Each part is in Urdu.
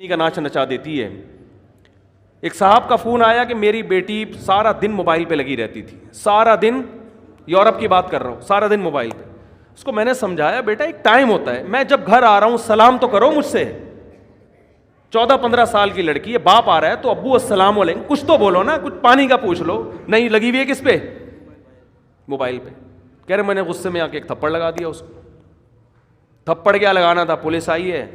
کا ناچ نچا دیتی ہے. ایک صاحب کا فون آیا کہ میری بیٹی سارا دن موبائل پہ لگی رہتی تھی, سارا دن, یورپ کی بات کر رہا ہوں, سارا دن موبائل پہ. اس کو میں نے سمجھایا بیٹا ایک ٹائم ہوتا ہے, میں جب گھر آ رہا ہوں سلام تو کرو مجھ سے. 14-15 سال کی لڑکی ہے, باپ آ رہا ہے تو ابو السلام علیکم کچھ تو بولو نا, کچھ پانی کا پوچھ لو. نہیں, لگی ہوئی ہے کس پہ؟ موبائل پہ. کہہ رہے میں نے غصے میں آ کے ایک تھپڑ لگا دیا اس کو. تھپڑ کیا لگانا تھا, پولیس آئی ہے,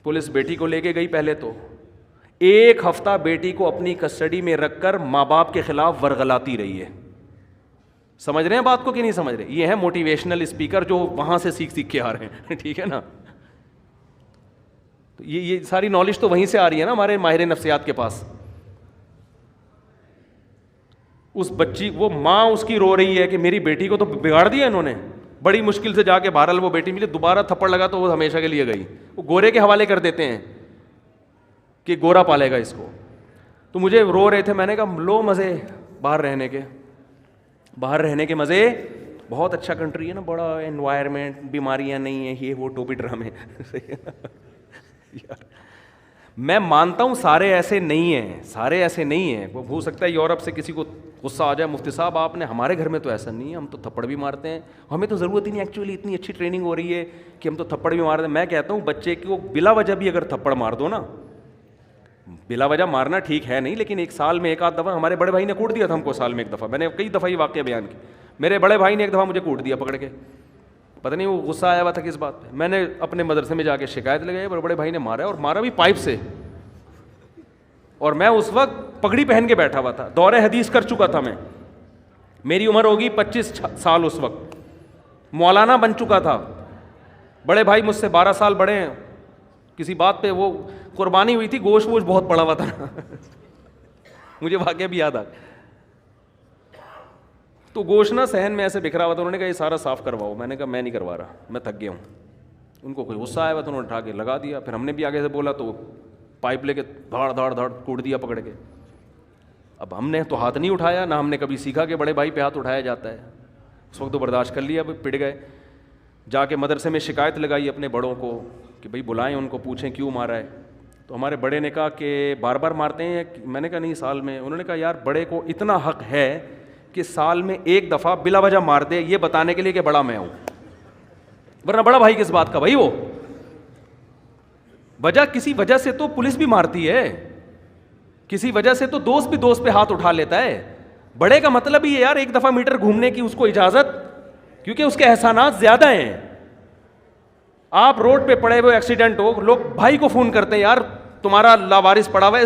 پولیس بیٹی کو لے کے گئی. پہلے تو 1 ہفتہ بیٹی کو اپنی کسٹڈی میں رکھ کر ماں باپ کے خلاف ورغلاتی رہی ہے. سمجھ رہے ہیں بات کو کہ نہیں سمجھ رہے؟ یہ ہے موٹیویشنل اسپیکر جو وہاں سے سیکھ کے آ رہے ہیں, ٹھیک ہے نا. یہ ساری نالج تو وہیں سے آ رہی ہے نا ہمارے ماہر نفسیات کے پاس. اس بچی, وہ ماں اس کی رو رہی ہے کہ میری بیٹی کو تو بگاڑ دیا انہوں نے. بڑی مشکل سے جا کے بہرحال وہ بیٹی ملی, دوبارہ تھپڑ لگا تو وہ ہمیشہ کے لیے گئی. وہ گورے کے حوالے کر دیتے ہیں کہ گورا پالے گا اس کو. تو مجھے رو رہے تھے, میں نے کہا لو مزے باہر رہنے کے, باہر رہنے کے مزے. بہت اچھا کنٹری ہے نا, بڑا انوائرمنٹ, بیماریاں نہیں ہیں, یہ وہ ٹوپی ڈرامے. میں مانتا ہوں سارے ایسے نہیں ہیں, سارے ایسے نہیں ہیں. وہ ہو سکتا ہے یورپ سے کسی کو غصہ آ جائے, مفتی صاحب آپ نے, ہمارے گھر میں تو ایسا نہیں ہے, ہم تو تھپڑ بھی مارتے ہیں, ہمیں تو ضرورت ہی نہیں, ایکچولی اتنی اچھی ٹریننگ ہو رہی ہے کہ ہم تو تھپڑ بھی مارتے ہیں. میں کہتا ہوں بچے کو بلا وجہ بھی اگر تھپڑ مار دو نا, بلا وجہ مارنا ٹھیک ہے نہیں, لیکن 1 سال میں 1 آدھ دفعہ, ہمارے بڑے بھائی نے کوٹ دیا تھا ہم کو سال میں 1 دفعہ. میں نے کئی دفعہ یہ واقعہ بیان کی. میرے بڑے بھائی نے 1 دفعہ مجھے کوٹ دیا پکڑ کے, پتہ نہیں وہ غصہ آیا ہوا تھا کس بات پہ. میں نے اپنے مدرسے میں جا کے شکایت لگائی, بڑے بھائی نے مارا, اور مارا بھی پائپ سے. اور میں اس وقت پگڑی پہن کے بیٹھا ہوا تھا, دور حدیث کر چکا تھا میں, میری عمر ہوگی 25 سال اس وقت, مولانا بن چکا تھا. بڑے بھائی مجھ سے 12 سال بڑے ہیں. کسی بات پہ وہ قربانی ہوئی تھی, گوشت ووشت بہت پڑا ہوا تھا. مجھے واقعہ بھی یاد آ, تو گوشت نا صحن میں ایسے بکھرا ہوا تھا. انہوں نے کہا یہ سارا صاف کرواؤ. میں نے کہا میں نہیں کروا رہا, میں تھک گیا ہوں. ان کو کوئی غصہ آیا ہوا تو انہوں نے اٹھا کے لگا دیا. پھر ہم نے بھی آگے سے بولا تو پائپ لے کے دھاڑ دھاڑ دھاڑ کوٹ دیا پکڑ کے. اب ہم نے تو ہاتھ نہیں اٹھایا, نہ ہم نے کبھی سیکھا کہ بڑے بھائی پہ ہاتھ اٹھایا جاتا ہے. اس وقت تو برداشت کر لیا, پٹ گئے. جا کے مدرسے میں شکایت لگائی اپنے بڑوں کو کہ بھائی بلائیں ان کو, پوچھیں کیوں مارا ہے. تو ہمارے بڑے نے کہا کہ بار بار مارتے ہیں. میں نے کہا نہیں, سال میں. انہوں نے کہا یار بڑے کو اتنا حق ہے کہ سال میں 1 دفعہ بلا وجہ مار دے, یہ بتانے کے لیے کہ بڑا میں ہوں, ورنہ بڑا بھائی کس بات کا بھائی. وہ وجہ, کسی وجہ سے تو پولیس بھی مارتی ہے, کسی وجہ سے تو دوست بھی دوست پہ ہاتھ اٹھا لیتا ہے. بڑے کا مطلب ہی ہے یار 1 دفعہ میٹر گھومنے کی اس کو اجازت, کیونکہ اس کے احسانات زیادہ ہیں. آپ روڈ پہ پڑے ہوئے ایکسیڈنٹ ہو, لوگ بھائی کو فون کرتے ہیں یار تمہارا لاوارث پڑا ہوا ہے,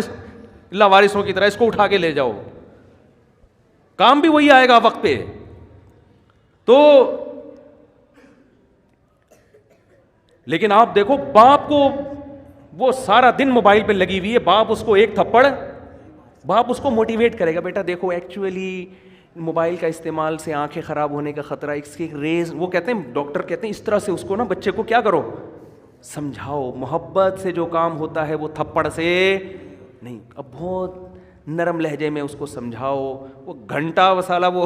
لاوارثوں کی طرح اس کو اٹھا کے لے جاؤ. کام بھی وہی آئے گا وقت پہ. تو لیکن آپ دیکھو باپ کو, وہ سارا دن موبائل پہ لگی ہوئی ہے, باپ اس کو 1 تھپڑ, باپ اس کو موٹیویٹ کرے گا, بیٹا دیکھو ایکچولی موبائل کا استعمال سے آنکھیں خراب ہونے کا خطرہ, اس کی ریز, وہ کہتے ہیں ڈاکٹر کہتے ہیں اس طرح سے اس کو نا بچے کو کیا کرو, سمجھاؤ. محبت سے جو کام ہوتا ہے وہ تھپڑ سے نہیں. اب بہت نرم لہجے میں اس کو سمجھاؤ. وہ گھنٹہ وسالہ وہ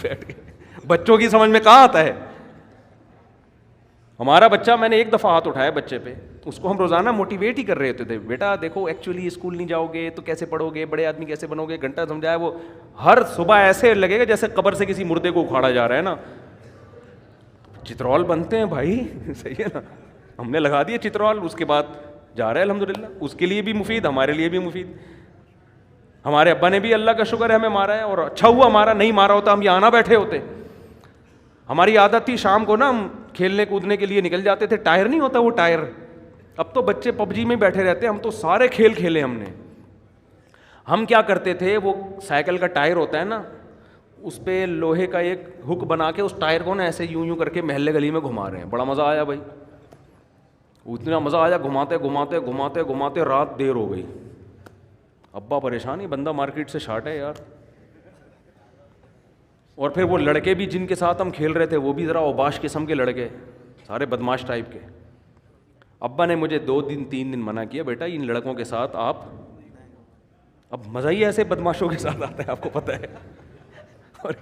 بیٹھ گئے, بچوں کی سمجھ میں کہاں آتا ہے. ہمارا بچہ, میں نے 1 دفعہ ہاتھ اٹھایا بچے پہ, اس کو ہم روزانہ موٹیویٹ ہی کر رہے ہوتے تھے, بیٹا دیکھو ایکچولی اسکول نہیں جاؤ گے تو کیسے پڑھو گے, بڑے آدمی کیسے بنو گے. گھنٹہ سمجھایا. وہ ہر صبح ایسے لگے گا جیسے قبر سے کسی مردے کو اکھاڑا جا رہا ہے نا. چترول بنتے ہیں بھائی, صحیح ہے نا, ہم نے لگا دیا چترول, اس کے بعد جا رہا ہے الحمدللہ. اس کے لیے بھی مفید, ہمارے لیے بھی مفید. ہمارے ابا نے بھی اللہ کا شکر ہے ہمیں مارا ہے, اور اچھا ہوا ہمارا, نہیں مارا ہوتا ہم یہاں نہ بیٹھے ہوتے. ہماری عادت تھی شام کو نا ہم کھیلنے کودنے کے لیے نکل جاتے تھے. ٹائر نہیں ہوتا وہ ٹائر, اب تو بچے پب جی میں بیٹھے رہتے ہیں, ہم تو سارے کھیل کھیلے ہم نے. ہم کیا کرتے تھے, وہ سائیکل کا ٹائر ہوتا ہے نا, اس پہ لوہے کا ایک ہک بنا کے اس ٹائر کو نا ایسے یوں کر کے محلے گلی میں گھما رہے ہیں. بڑا مزہ آیا بھائی, اتنا مزہ آیا, گھماتے گھماتے گھماتے گھماتے رات دیر ہو گئی. ابا پریشان ہی, بندہ مارکیٹ سے شارٹ ہے یار. اور پھر وہ لڑکے بھی جن کے ساتھ ہم کھیل رہے تھے وہ بھی ذرا اوباش قسم کے لڑکے, سارے بدماش ٹائپ کے. ابا نے مجھے 2 دن 3 دن منع کیا, بیٹا ان لڑکوں کے ساتھ آپ, اب مزہ ہی ایسے بدماشوں کے ساتھ آتا ہے آپ کو پتہ ہے. اور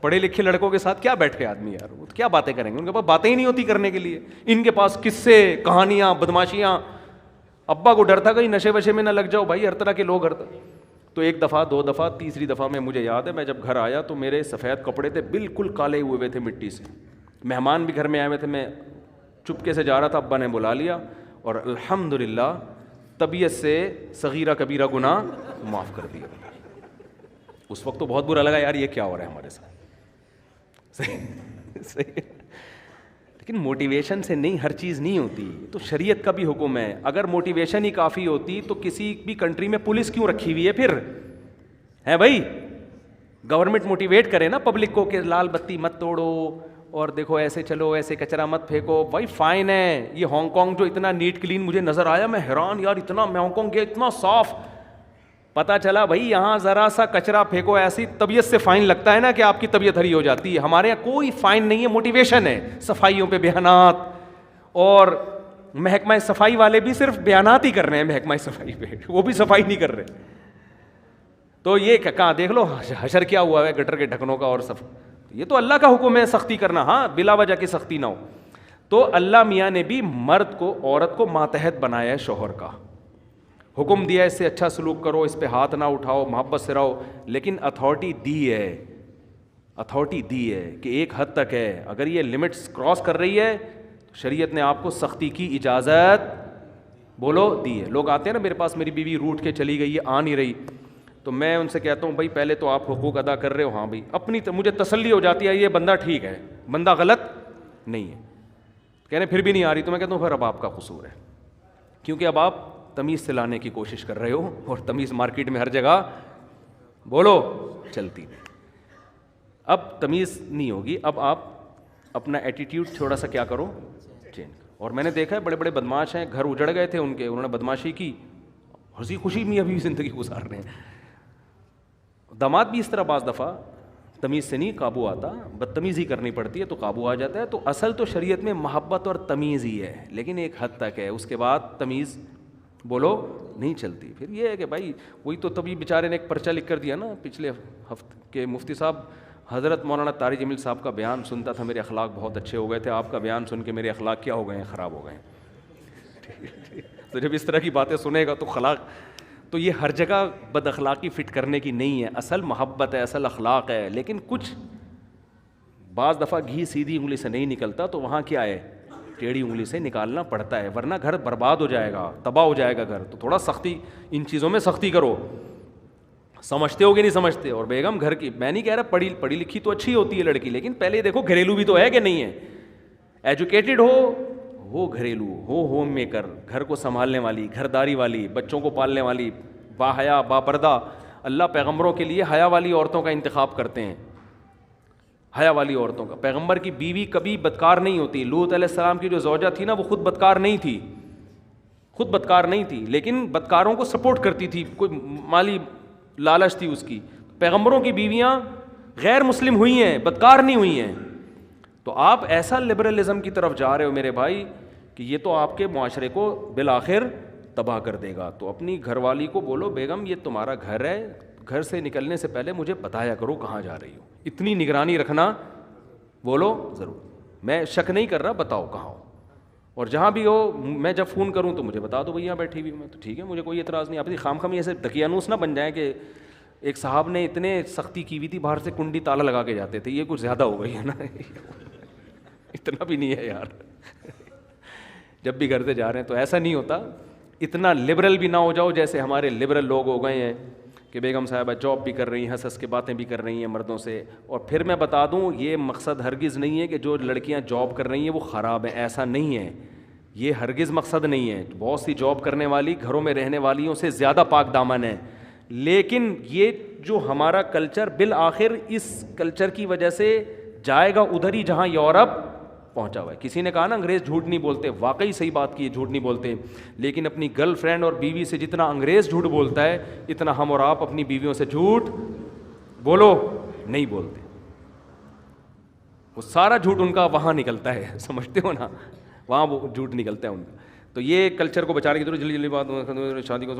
پڑھے لکھے لڑکوں کے ساتھ کیا بیٹھ کے آدمی یار, وہ کیا باتیں کریں گے, ان کے پاس باتیں ہی نہیں ہوتی کرنے کے لیے. ان کے پاس قصے, کہانیاں, بدماشیاں, ابا کو ڈر تھا کہیں نشے وشے میں نہ لگ جاؤ بھائی، ہر طرح کے لوگ تو ایک دفعہ، دو دفعہ، تیسری دفعہ میں مجھے یاد ہے میں جب گھر آیا تو میرے سفید کپڑے تھے بالکل کالے ہوئے تھے مٹی سے، مہمان بھی گھر میں آئے ہوئے تھے، میں چپکے سے جا رہا تھا، ابا نے بلا لیا اور الحمدللہ طبیعت سے صغیرہ کبیرہ گناہ معاف کر دیا۔ اس وقت تو بہت برا لگا یار یہ کیا ہو رہا ہے ہمارے ساتھ، صحیح۔ لیکن موٹیویشن سے نہیں ہر چیز نہیں ہوتی، تو شریعت کا بھی حکم ہے، اگر موٹیویشن ہی کافی ہوتی تو کسی بھی کنٹری میں پولیس کیوں رکھی ہوئی ہے پھر، ہے بھائی؟ گورنمنٹ موٹیویٹ کرے نا پبلک کو کہ لال بتی مت توڑو اور دیکھو ایسے چلو، ایسے کچرا مت پھینکو، بھائی فائن ہے۔ یہ ہانگ کانگ جو اتنا نیٹ کلین مجھے نظر آیا، میں حیران یار، اتنا میں ہانگ کانگ گیا اتنا صاف، پتہ چلا بھائی یہاں ذرا سا کچرا پھینکو ایسی طبیعت سے فائن لگتا ہے نا کہ آپ کی طبیعت ہری ہو جاتی ہے۔ ہمارے یہاں کوئی فائن نہیں ہے، موٹیویشن ہے، صفائیوں پہ بیانات، اور محکمہ صفائی والے بھی صرف بیانات ہی کر رہے ہیں محکمہ صفائی پہ، وہ بھی صفائی نہیں کر رہے۔ تو یہ کہاں دیکھ لو حشر کیا ہوا ہے گٹر کے ڈھکنوں کا، اور یہ تو اللہ کا حکم ہے سختی کرنا، ہاں بلا وجہ کی سختی نہ ہو۔ تو اللہ میاں نے بھی مرد کو، عورت کو ماتحت بنایا ہے شوہر کا، حکم دیا ہے اس سے اچھا سلوک کرو، اس پہ ہاتھ نہ اٹھاؤ، محبت سے رہو، لیکن اتھارٹی دی ہے کہ ایک حد تک ہے، اگر یہ لمٹس کراس کر رہی ہے تو شریعت نے آپ کو سختی کی اجازت بولو دی ہے۔ لوگ آتے ہیں نا میرے پاس، میری بیوی روٹھ کے چلی گئی ہے، آ نہیں رہی، تو میں ان سے کہتا ہوں بھائی پہلے تو آپ حقوق ادا کر رہے ہو، ہاں بھائی، اپنی مجھے تسلی ہو جاتی ہے یہ بندہ ٹھیک ہے، بندہ غلط نہیں ہے، کہنے پھر بھی نہیں آ رہی، تو میں کہتا ہوں پھر اب آپ کا قصور ہے، کیونکہ اب آپ تمیز سے لانے کی کوشش کر رہے ہو، اور تمیز مارکیٹ میں ہر جگہ بولو چلتی نہیں، اب تمیز نہیں ہوگی، اب آپ اپنا ایٹیٹیوڈ تھوڑا سا کیا کرو، چینج کرو۔ اور میں نے دیکھا ہے بڑے بڑے بدماش ہیں، گھر اجڑ گئے تھے ان کے، انہوں نے بدماشی کی، ہنسی خوشی میں ابھی زندگی گزار رہے ہیں۔ داماد بھی اس طرح بعض دفعہ تمیز سے نہیں قابو آتا، بدتمیزی کرنی پڑتی ہے تو قابو آ جاتا ہے۔ تو اصل تو شریعت میں محبت اور تمیز ہی ہے، لیکن ایک حد تک ہے، اس کے بعد تمیز بولو نہیں چلتی۔ پھر یہ ہے کہ بھائی وہی تو تبھی بیچارے نے ایک پرچہ لکھ کر دیا نا پچھلے ہفتے کہ مفتی صاحب حضرت مولانا طارق جمیل صاحب کا بیان سنتا تھا، میرے اخلاق بہت اچھے ہو گئے تھے، آپ کا بیان سن کے میرے اخلاق کیا ہو گئے ہیں، خراب ہو گئے ہیں۔ تو جب اس طرح کی باتیں سنے گا تو اخلاق، تو یہ ہر جگہ بد اخلاقی فٹ کرنے کی نہیں ہے، اصل محبت ہے، اصل اخلاق ہے، لیکن کچھ بعض دفعہ گھی سیدھی انگلی سے نہیں نکلتا، تو وہاں کیا ہے، ٹیڑھی انگلی سے نکالنا پڑتا ہے، ورنہ گھر برباد ہو جائے گا، تباہ ہو جائے گا گھر۔ تو تھوڑا سختی، ان چیزوں میں سختی کرو، سمجھتے ہو کہ نہیں سمجھتے؟ اور بیگم گھر کی، میں نہیں کہہ رہا پڑھی لکھی تو اچھی ہوتی ہے لڑکی، لیکن پہلے دیکھو گھریلو بھی تو ہے کہ نہیں ہے، ایجوکیٹڈ ہو گھریلو ہو، ہوم میکر، گھر کو سنبھالنے والی، گھرداری والی، بچوں کو پالنے والی، با حیا با پردہ۔ اللہ پیغمبروں کے لیے حیا والی عورتوں کا انتخاب کرتے ہیں، حیا والی عورتوں کا۔ پیغمبر کی بیوی کبھی بدکار نہیں ہوتی، لوط علیہ السلام کی جو زوجہ تھی نا وہ خود بدکار نہیں تھی، لیکن بدکاروں کو سپورٹ کرتی تھی، کوئی مالی لالچ تھی اس کی۔ پیغمبروں کی بیویاں غیر مسلم ہوئی ہیں، بدکار نہیں ہوئی ہیں۔ تو آپ ایسا لبرلزم کی طرف جا رہے ہو میرے بھائی کہ یہ تو آپ کے معاشرے کو بالآخر تباہ کر دے گا۔ تو اپنی گھر والی کو بولو بیگم یہ تمہارا گھر ہے، گھر سے نکلنے سے پہلے مجھے بتایا کرو کہاں جا رہی ہو، اتنی نگرانی رکھنا بولو ضرور، میں شک نہیں کر رہا، بتاؤ کہاں ہو، اور جہاں بھی ہو میں جب فون کروں تو مجھے بتا دو بھئی یہاں بیٹھی ہوئی میں، تو ٹھیک ہے، مجھے کوئی اعتراض نہیں۔ اپنی خام خامی ایسے دقیانوس نہ بن جائیں کہ ایک صاحب نے اتنے سختی کی ہوئی تھی، باہر سے کنڈی تالا لگا کے جاتے تھے، یہ کچھ زیادہ ہو گئی ہے نا، اتنا بھی نہیں ہے یار، جب بھی گھر سے جا رہے ہیں تو ایسا نہیں ہوتا، اتنا لبرل بھی نہ ہو جاؤ جیسے ہمارے لبرل لوگ ہو گئے ہیں کہ بیگم صاحبہ جاب بھی کر رہی ہیں، ہنس ہنس کے باتیں بھی کر رہی ہیں مردوں سے۔ اور پھر میں بتا دوں یہ مقصد ہرگز نہیں ہے کہ جو لڑکیاں جاب کر رہی ہیں وہ خراب ہیں، ایسا نہیں ہے، یہ ہرگز مقصد نہیں ہے۔ بہت سی جاب کرنے والی گھروں میں رہنے والیوں سے زیادہ پاک دامن ہے، لیکن یہ جو ہمارا کلچر بالآخر اس کلچر کی وجہ سے جائے گا ادھر ہی جہاں یورپ پہنچا ہوا ہے۔ کسی نے کہا نا انگریز جھوٹ نہیں بولتے، واقعی صحیح بات کی ہے، جھوٹ نہیں بولتے، لیکن اپنی گرل فرینڈ اور بیوی سے جتنا انگریز جھوٹ بولتا ہے اتنا ہم اور آپ اپنی بیویوں سے جھوٹ بولو نہیں بولتے۔ وہ سارا جھوٹ ان کا وہاں نکلتا ہے، سمجھتے ہو نا، وہاں وہ جھوٹ نکلتا ہے ان کا۔ تو یہ کلچر کو بچانے کی ضرورت، جلدی بات شادی کو